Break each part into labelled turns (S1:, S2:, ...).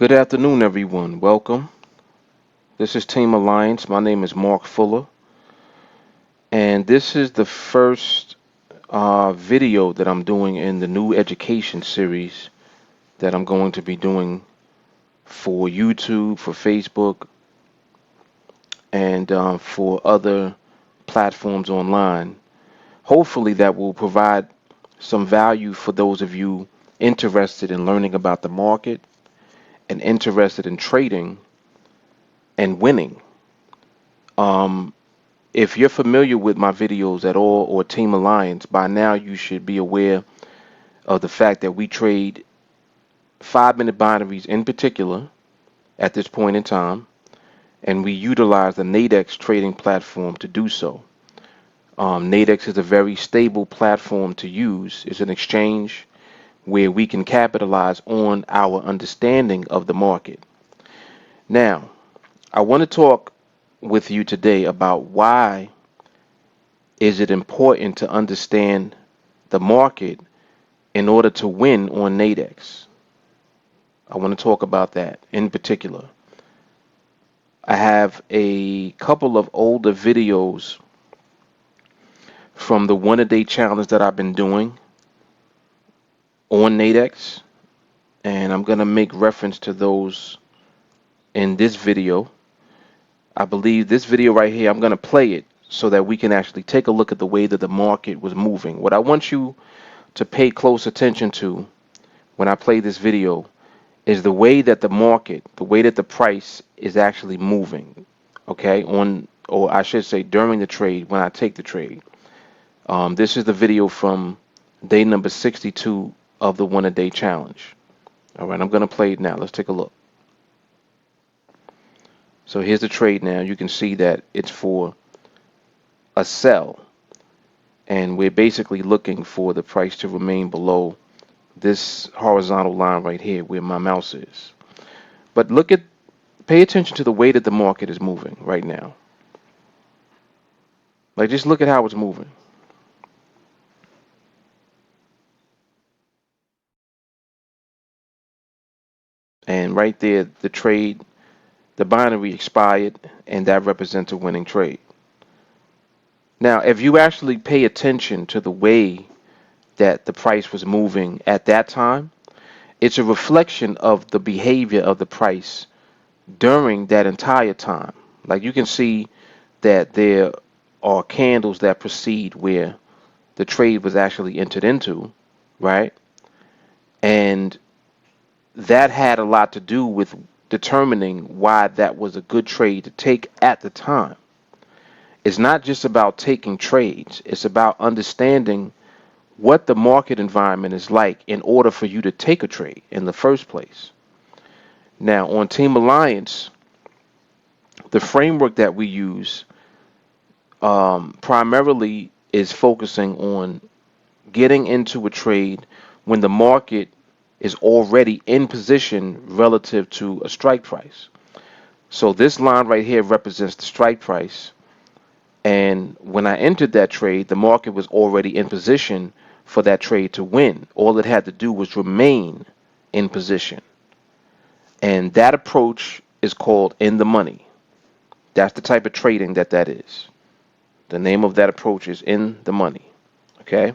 S1: Good afternoon, everyone. Welcome. This is TeamAlliance. My name is Mark Fuller, and this is the first video that I'm doing in the new education series that I'm going to be doing for YouTube, for Facebook, and for other platforms online. Hopefully, that will provide some value for those of you interested in learning about the market and interested in trading and winning. Um, If you're familiar with my videos at all or TeamAlliance, by now you should be aware of the fact that we trade 5-minute binaries in particular at this point in time, and we utilize the NADEX Trading Platform to do so. NADEX is a very stable platform to use. It's an exchange where we can capitalize on our understanding of the market. Now, I want to talk with you today about why is it important to understand the market in order to win on NADEX. I want to talk about that in particular. I have a couple of older videos from the one-a-day challenge that I've been doing on NADEX, and I'm going to make reference to those in this video. I believe this video right here, I'm going to play it so that we can actually take a look at the way that the market was moving. What I want you to pay close attention to when I play this video is the way that the market, the way that the price is actually moving, okay, or I should say during the trade when I take the trade. This is the video from day number 62 of the one-a-day challenge. All right, I'm going to play it now. Let's take a look. So here's the trade now. You can see that it's for a sell, and we're basically looking for the price to remain below this horizontal line right here where my mouse is. But pay attention to the way that the market is moving right now. Like, just look at how it's moving. And right there, the trade, the binary expired, and that represents a winning trade. Now, if you actually pay attention to the way that the price was moving at that time, it's a reflection of the behavior of the price during that entire time. Like, you can see that there are candles that precede where the trade was actually entered into, right? And that had a lot to do with determining why that was a good trade to take at the time. It's not just about taking trades, it's about understanding what the market environment is like in order for you to take a trade in the first place. Now, on TeamAlliance, the framework that we use primarily is focusing on getting into a trade when the market is already in position relative to a strike price. So this line right here represents the strike price, and when I entered that trade, the market was already in position for that trade to win. All it had to do was remain in position, and that approach is called in the money. That's the type of trading that is. The name of that approach is in the money. Okay?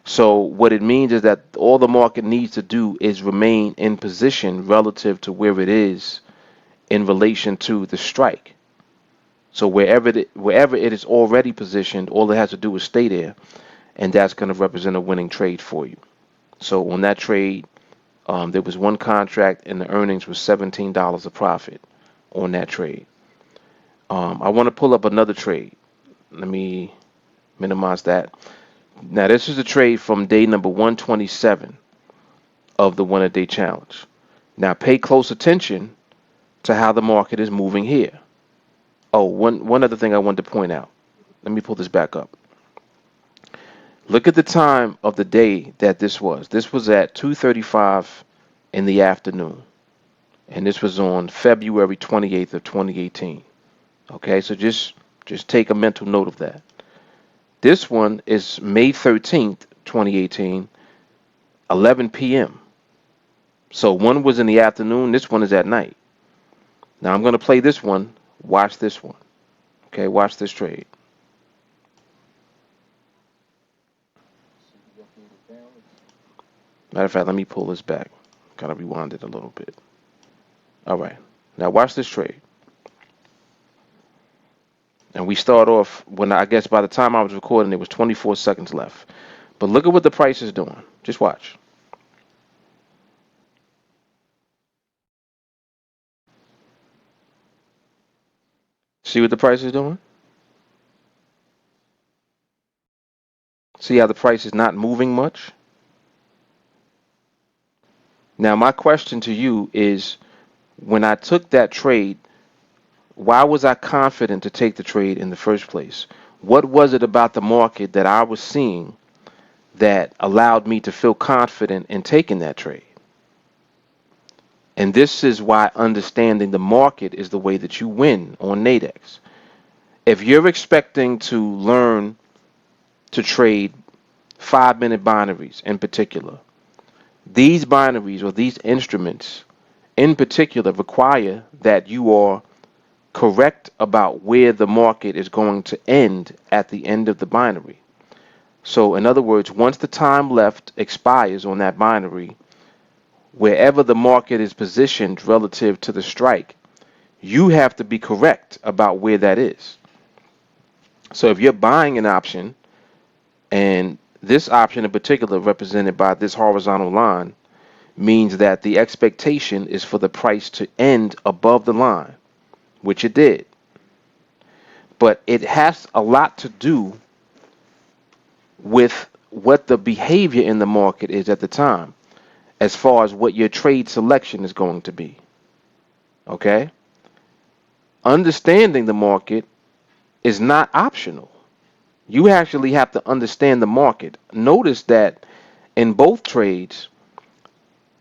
S1: So what it means is that all the market needs to do is remain in position relative to where it is in relation to the strike. So wherever it is already positioned, all it has to do is stay there, and that's going to represent a winning trade for you. So on that trade, there was one contract, and the earnings was $17 a profit on that trade. I want to pull up another trade. Let me minimize that. Now, this is a trade from day number 127 of the one-a-day challenge. Now, pay close attention to how the market is moving here. Oh, one other thing I wanted to point out. Let me pull this back up. Look at the time of the day that this was. This was at 2:35 in the afternoon, and this was on February 28th of 2018. Okay, so just take a mental note of that. This one is May 13th, 2018, 11 p.m. So one was in the afternoon, this one is at night. Now I'm going to play this one. Watch this one. Okay, watch this trade. Matter of fact, let me pull this back. Gotta rewind it a little bit. All right. Now watch this trade. And we start off when I guess by the time I was recording, there was 24 seconds left. But look at what the price is doing. Just watch. See what the price is doing? See how the price is not moving much? Now, my question to you is when I took that trade, why was I confident to take the trade in the first place? What was it about the market that I was seeing that allowed me to feel confident in taking that trade? And this is why understanding the market is the way that you win on NADEX. If you're expecting to learn to trade 5-minute binaries in particular, these binaries or these instruments in particular require that you are correct about where the market is going to end at the end of the binary. So in other words, once the time left expires on that binary, wherever the market is positioned relative to the strike, you have to be correct about where that is. So if you're buying an option, and this option in particular represented by this horizontal line, means that the expectation is for the price to end above the line, which it did. But it has a lot to do with what the behavior in the market is at the time, as far as what your trade selection is going to be. Okay? Understanding the market is not optional. You actually have to understand the market. Notice that in both trades,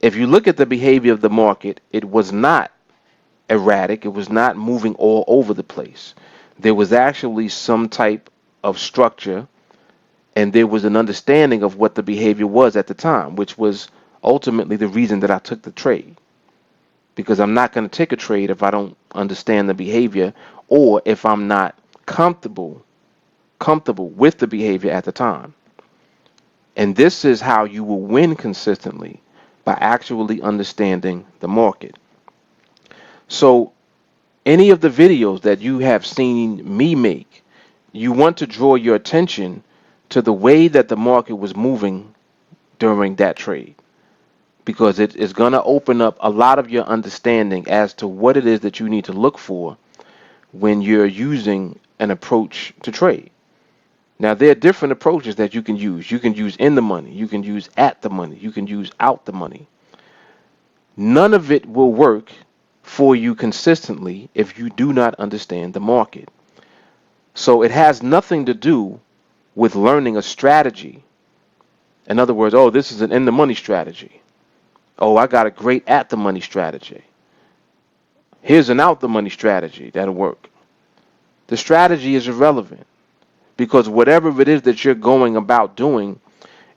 S1: if you look at the behavior of the market, it was not erratic. It was not moving all over the place. There was actually some type of structure, and there was an understanding of what the behavior was at the time, which was ultimately the reason that I took the trade. Because I'm not going to take a trade if I don't understand the behavior, or if I'm not comfortable with the behavior at the time. And this is how you will win consistently, by actually understanding the market. So any of the videos that you have seen me make, you want to draw your attention to the way that the market was moving during that trade, because it is going to open up a lot of your understanding as to what it is that you need to look for when you're using an approach to trade. Now, there are different approaches that you can use. You can use in the money, you can use at the money, you can use out the money. None of it will work for you consistently if you do not understand the market. So it has nothing to do with learning a strategy. In other words, oh, this is an in the money strategy. Oh, I got a great at the money strategy. Here's an out the money strategy that'll work. The strategy is irrelevant, because whatever it is that you're going about doing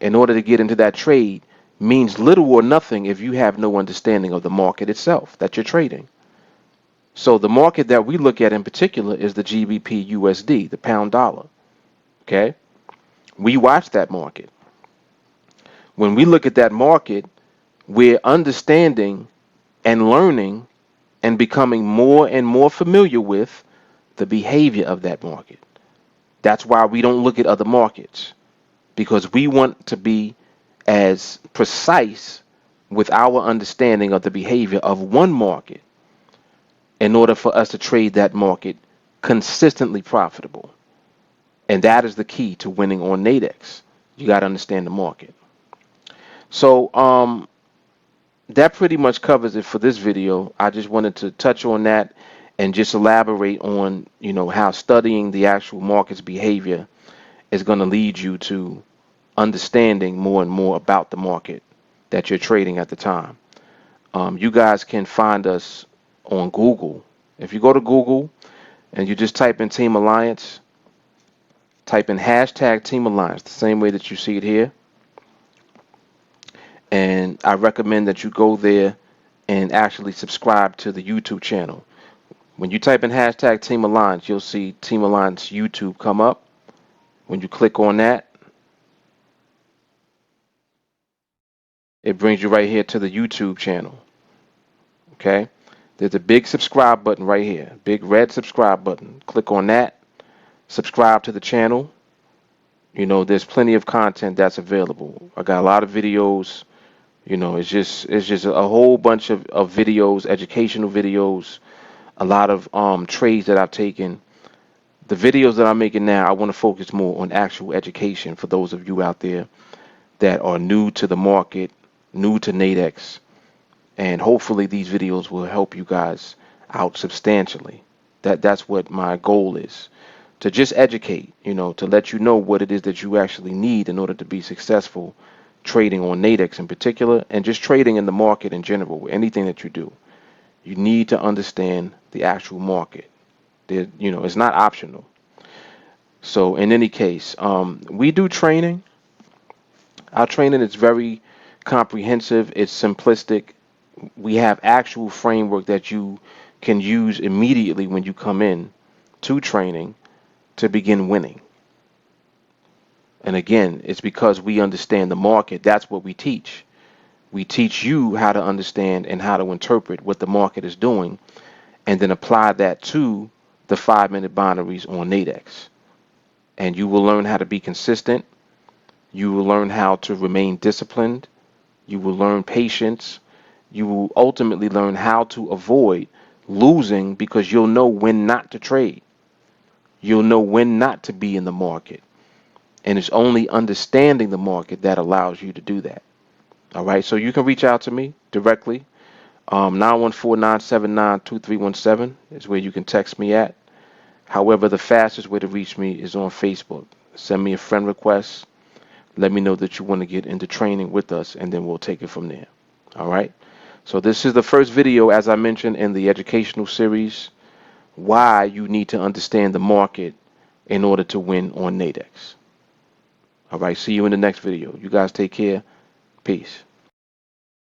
S1: in order to get into that trade means little or nothing if you have no understanding of the market itself that you're trading. So the market that we look at in particular is the GBP USD, the pound dollar. Okay? We watch that market. When we look at that market, we're understanding and learning and becoming more and more familiar with the behavior of that market. That's why we don't look at other markets, because we want to be as precise with our understanding of the behavior of one market in order for us to trade that market consistently profitable. And that is the key to winning on NADEX. You got to understand the market. So that pretty much covers it for this video. I just wanted to touch on that and just elaborate on, how studying the actual market's behavior is going to lead you to understanding more and more about the market that you're trading at the time. You guys can find us on Google. If you go to Google and you just type in TeamAlliance, type in hashtag TeamAlliance, the same way that you see it here. And I recommend that you go there and actually subscribe to the YouTube channel. When you type in hashtag TeamAlliance, you'll see TeamAlliance YouTube come up. When you click on that, it brings you right here to the YouTube channel. Okay? There's a big subscribe button right here, big red subscribe button. Click on that, subscribe to the channel. You know, there's plenty of content that's available. I got a lot of videos. You know, it's just a whole bunch of videos, educational videos, a lot of trades that I've taken. The videos that I'm making now, I want to focus more on actual education for those of you out there that are new to the market, new to NADEX, and hopefully these videos will help you guys out substantially. That's what my goal is. To just educate, you know, to let you know what it is that you actually need in order to be successful trading on NADEX in particular, and just trading in the market in general, anything that you do. You need to understand the actual market. You know, it's not optional. So in any case, we do training. Our training is very comprehensive. It's simplistic. We have actual framework that you can use immediately when you come in to training to begin winning. And again, it's because we understand the market. That's what we teach. We teach you how to understand and how to interpret what the market is doing, and then apply that to the 5-minute binaries on NADEX. And you will learn how to be consistent. You will learn how to remain disciplined. You will learn patience. You will ultimately learn how to avoid losing, because you'll know when not to trade. You'll know when not to be in the market. And it's only understanding the market that allows you to do that. All right, so you can reach out to me directly. 914-979-2317 is where you can text me at. However, the fastest way to reach me is on Facebook. Send me a friend request. Let me know that you want to get into training with us, and then we'll take it from there. All right. So this is the first video, as I mentioned, in the educational series, why you need to understand the market in order to win on NADEX. All right. See you in the next video. You guys take care. Peace.